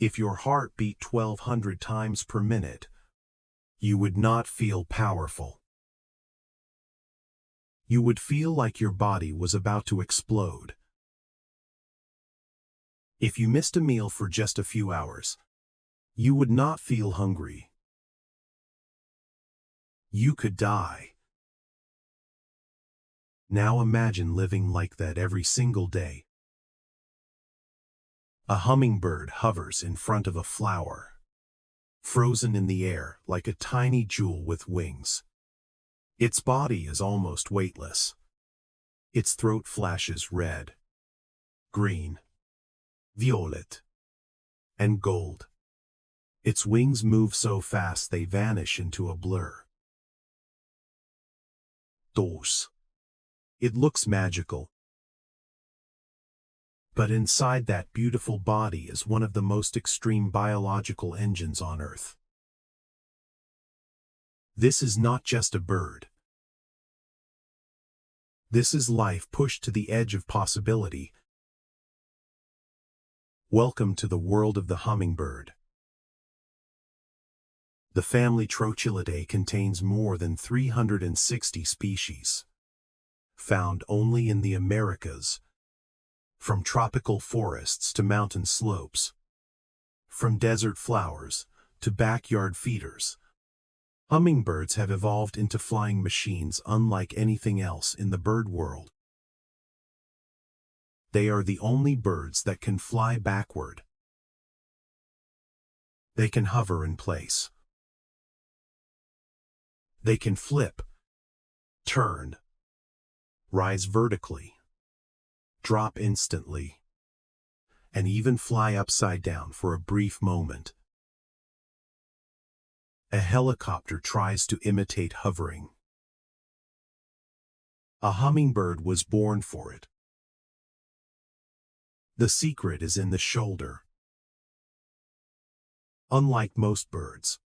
If your heart beat 1,200 times per minute, you would not feel powerful. You would feel like your body was about to explode. If you missed a meal for just a few hours, you would not feel hungry. You could die. Now imagine living like that every single day. A hummingbird hovers in front of a flower, frozen in the air like a tiny jewel with wings. Its body is almost weightless. Its throat flashes red, green, violet, and gold. Its wings move so fast they vanish into a blur. Dos. It looks magical. But inside that beautiful body is one of the most extreme biological engines on Earth. This is not just a bird. This is life pushed to the edge of possibility. Welcome to the world of the hummingbird. The family Trochilidae contains more than 360 species, found only in the Americas, from tropical forests to mountain slopes, from desert flowers to backyard feeders. Hummingbirds have evolved into flying machines unlike anything else in the bird world. They are the only birds that can fly backward. They can hover in place. They can flip, turn, rise vertically, drop instantly, and even fly upside down for a brief moment. A helicopter tries to imitate hovering. A hummingbird was born for it. The secret is in the shoulder. Unlike most birds,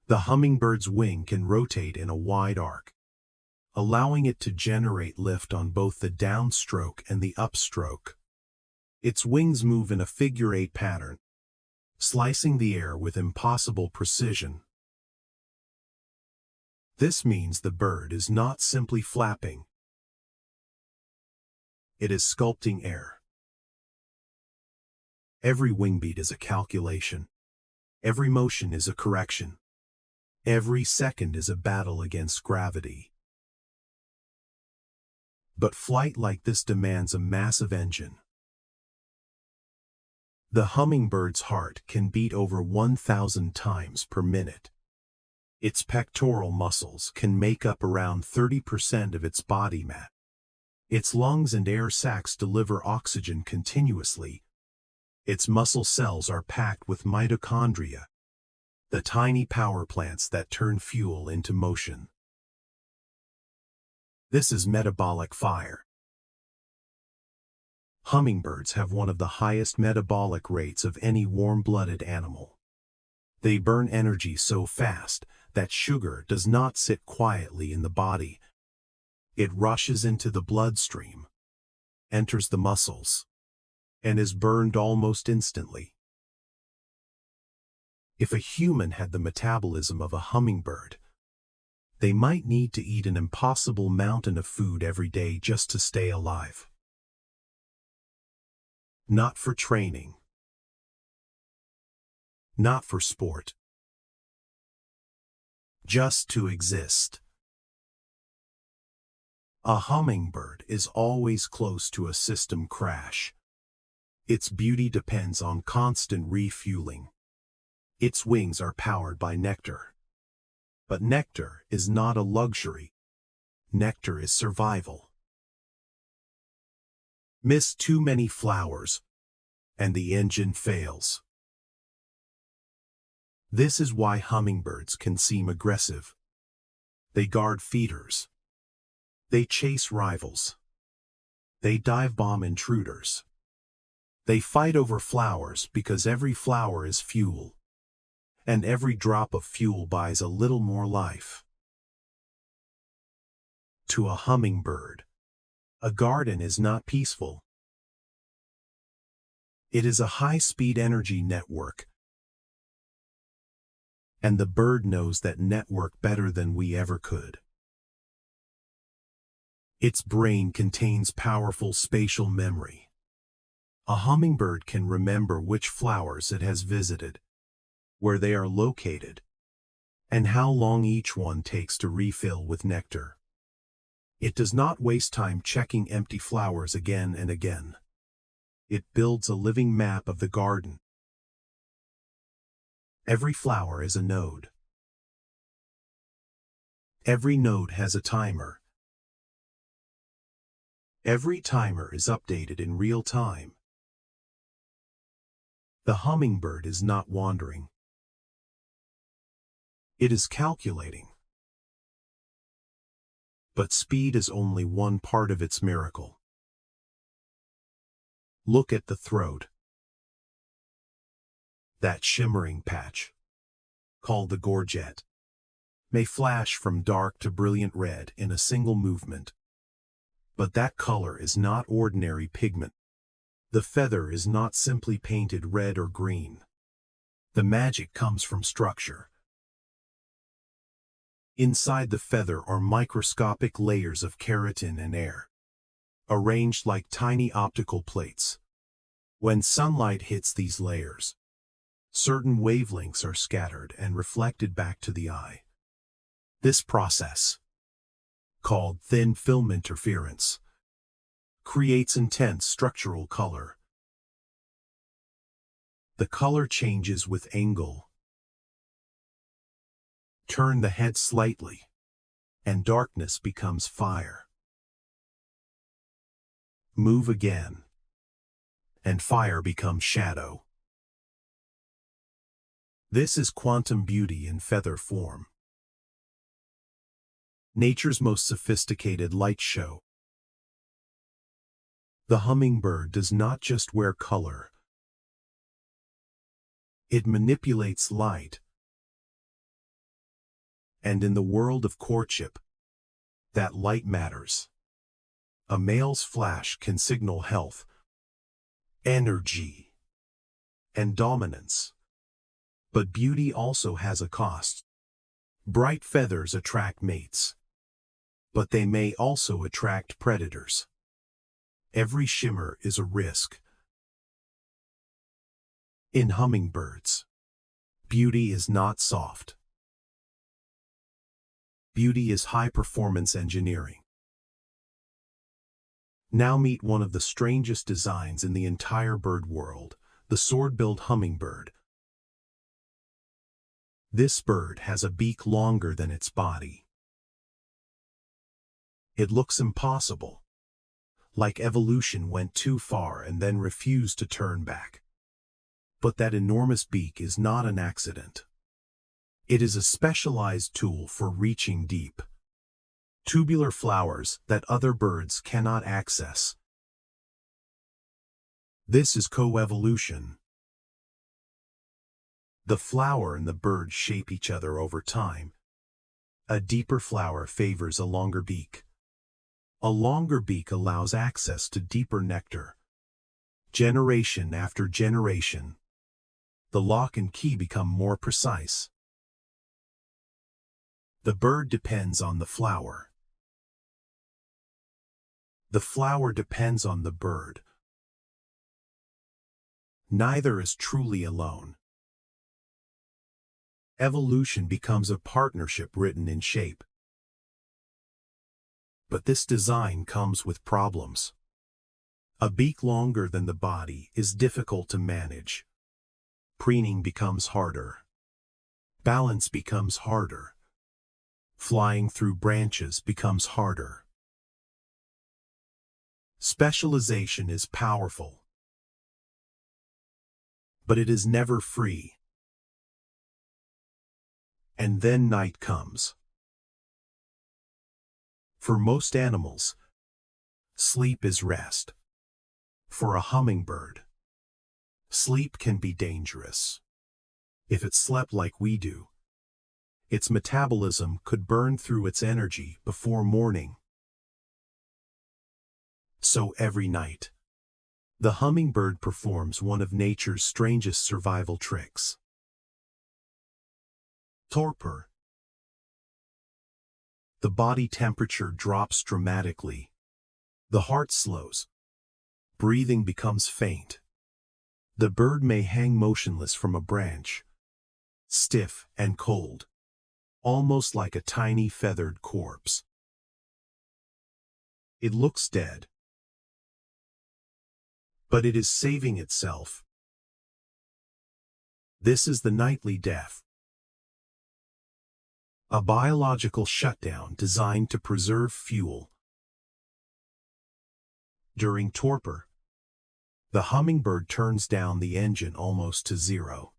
the hummingbird's wing can rotate in a wide arc, allowing it to generate lift on both the downstroke and the upstroke. Its wings move in a figure-8 pattern, slicing the air with impossible precision. This means the bird is not simply flapping. It is sculpting air. Every wing beat is a calculation. Every motion is a correction. Every second is a battle against gravity. But flight like this demands a massive engine. The hummingbird's heart can beat over 1,000 times per minute. Its pectoral muscles can make up around 30% of its body mass. Its lungs and air sacs deliver oxygen continuously. Its muscle cells are packed with mitochondria, the tiny power plants that turn fuel into motion. This is metabolic fire. Hummingbirds have one of the highest metabolic rates of any warm-blooded animal. They burn energy so fast that sugar does not sit quietly in the body. It rushes into the bloodstream, enters the muscles, and is burned almost instantly. If a human had the metabolism of a hummingbird, they might need to eat an impossible mountain of food every day just to stay alive. Not for training. Not for sport. Just to exist. A hummingbird is always close to a system crash. Its beauty depends on constant refueling. Its wings are powered by nectar. But nectar is not a luxury. Nectar is survival. Miss too many flowers, and the engine fails. This is why hummingbirds can seem aggressive. They guard feeders. They chase rivals. They dive bomb intruders. They fight over flowers because every flower is fuel. And every drop of fuel buys a little more life. To a hummingbird, a garden is not peaceful. It is a high-speed energy network, and the bird knows that network better than we ever could. Its brain contains powerful spatial memory. A hummingbird can remember which flowers it has visited, where they are located, and how long each one takes to refill with nectar. It does not waste time checking empty flowers again and again. It builds a living map of the garden. Every flower is a node. Every node has a timer. Every timer is updated in real time. The hummingbird is not wandering. It is calculating. But speed is only one part of its miracle. Look at the throat. That shimmering patch, called the gorget, may flash from dark to brilliant red in a single movement. But that color is not ordinary pigment. The feather is not simply painted red or green. The magic comes from structure. Inside the feather are microscopic layers of keratin and air, arranged like tiny optical plates. When sunlight hits these layers, certain wavelengths are scattered and reflected back to the eye. This process, called thin film interference, creates intense structural color. The color changes with angle. Turn the head slightly, and darkness becomes fire. Move again, and fire becomes shadow. This is quantum beauty in feather form. Nature's most sophisticated light show. The hummingbird does not just wear color. It manipulates light. And in the world of courtship, that light matters. A male's flash can signal health, energy, and dominance. But beauty also has a cost. Bright feathers attract mates, but they may also attract predators. Every shimmer is a risk. In hummingbirds, beauty is not soft. Beauty is high-performance engineering. Now meet one of the strangest designs in the entire bird world, the sword-billed hummingbird. This bird has a beak longer than its body. It looks impossible, like evolution went too far and then refused to turn back. But that enormous beak is not an accident. It is a specialized tool for reaching deep. Tubular flowers that other birds cannot access. This is coevolution. The flower and the bird shape each other over time. A deeper flower favors a longer beak. A longer beak allows access to deeper nectar. Generation after generation, the lock and key become more precise. The bird depends on the flower. The flower depends on the bird. Neither is truly alone. Evolution becomes a partnership written in shape. But this design comes with problems. A beak longer than the body is difficult to manage. Preening becomes harder. Balance becomes harder. Flying through branches becomes harder. Specialization is powerful, but it is never free. And then night comes. For most animals, sleep is rest. For a hummingbird, sleep can be dangerous. If it slept like we do, its metabolism could burn through its energy before morning. So every night, The hummingbird performs one of nature's strangest survival tricks. Torpor. The body temperature drops dramatically. The heart slows. Breathing becomes faint. The bird may hang motionless from a branch, stiff and cold, almost like a tiny feathered corpse. It looks dead, but it is saving itself. This is the nightly death, a biological shutdown designed to preserve fuel. During torpor, the hummingbird turns down the engine almost to zero.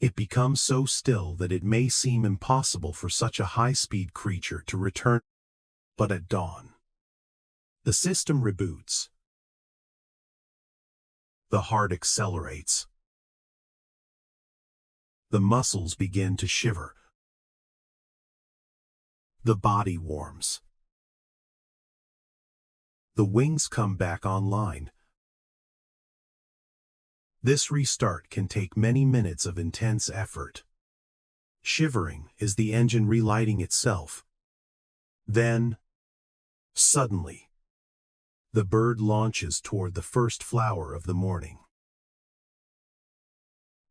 It becomes so still that it may seem impossible for such a high-speed creature to return. But at dawn, the system reboots. The heart accelerates. The muscles begin to shiver. The body warms. The wings come back online. This restart can take many minutes of intense effort. Shimmering is the engine relighting itself. Then, suddenly, the bird launches toward the first flower of the morning.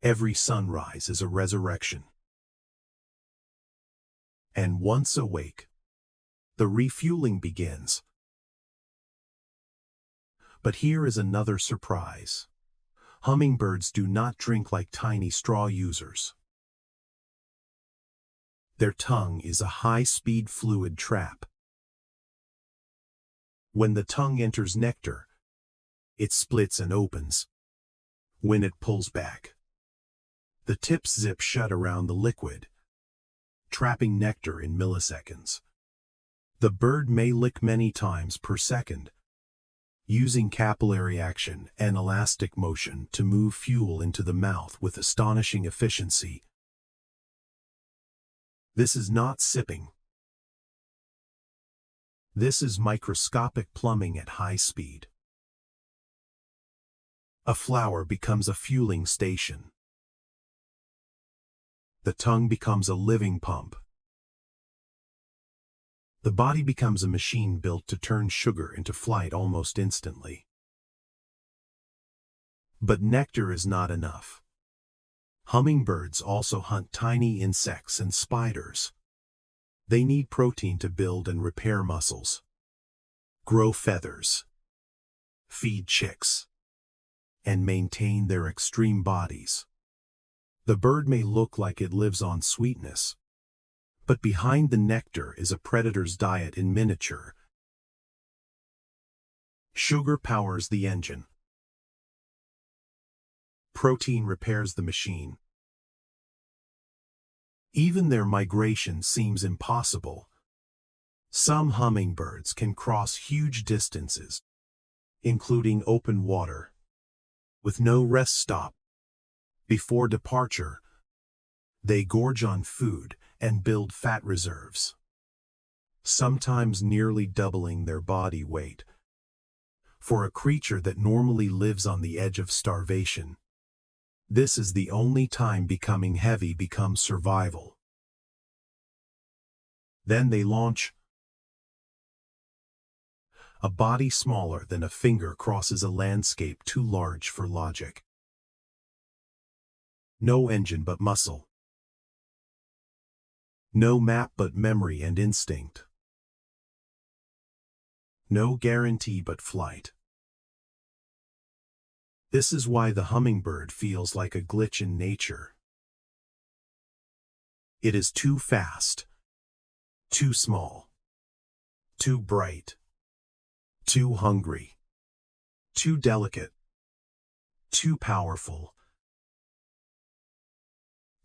Every sunrise is a resurrection. And once awake, the refueling begins. But here is another surprise. Hummingbirds do not drink like tiny straw users. Their tongue is a high-speed fluid trap. When the tongue enters nectar, it splits and opens. When it pulls back, the tips zip shut around the liquid, trapping nectar in milliseconds. The bird may lick many times per second, using capillary action and elastic motion to move fuel into the mouth with astonishing efficiency. This is not sipping. This is microscopic plumbing at high speed. A flower becomes a fueling station. The tongue becomes a living pump. The body becomes a machine built to turn sugar into flight almost instantly. But nectar is not enough. Hummingbirds also hunt tiny insects and spiders. They need protein to build and repair muscles, grow feathers, feed chicks, and maintain their extreme bodies. The bird may look like it lives on sweetness, but behind the nectar is a predator's diet in miniature. Sugar powers the engine. Protein repairs the machine. Even their migration seems impossible. Some hummingbirds can cross huge distances, including open water, with no rest stop. Before departure, they gorge on food and build fat reserves, sometimes nearly doubling their body weight. For a creature that normally lives on the edge of starvation, this is the only time becoming heavy becomes survival. Then they launch. A body smaller than a finger crosses a landscape too large for logic. No engine but muscle. No map but memory and instinct. No guarantee but flight. This is why the hummingbird feels like a glitch in nature. It is too fast, too small, too bright, too hungry, too delicate, too powerful.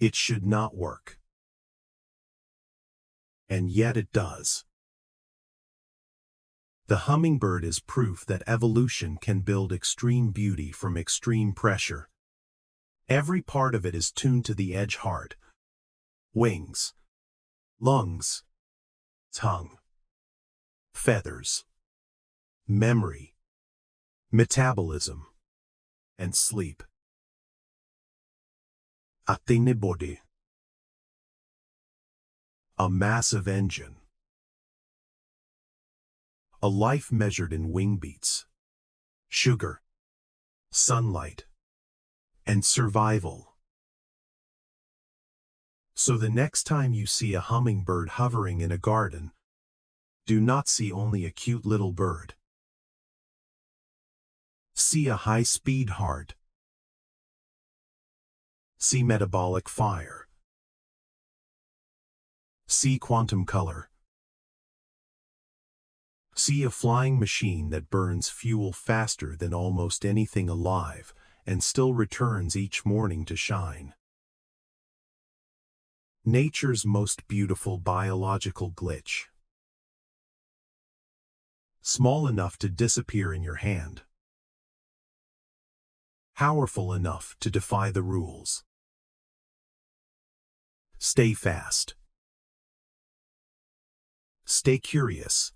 It should not work. And yet it does. The hummingbird is proof that evolution can build extreme beauty from extreme pressure. Every part of it is tuned to the edge: heart, wings, lungs, tongue, feathers, memory, metabolism, and sleep. A tiny body. A massive engine. A life measured in wing beats, sugar, sunlight, and survival. So the next time you see a hummingbird hovering in a garden, do not see only a cute little bird. See a high-speed heart. See metabolic fire. See quantum color. See a flying machine that burns fuel faster than almost anything alive and still returns each morning to shine. Nature's most beautiful biological glitch. Small enough to disappear in your hand. Powerful enough to defy the rules. Stay fast. Stay curious.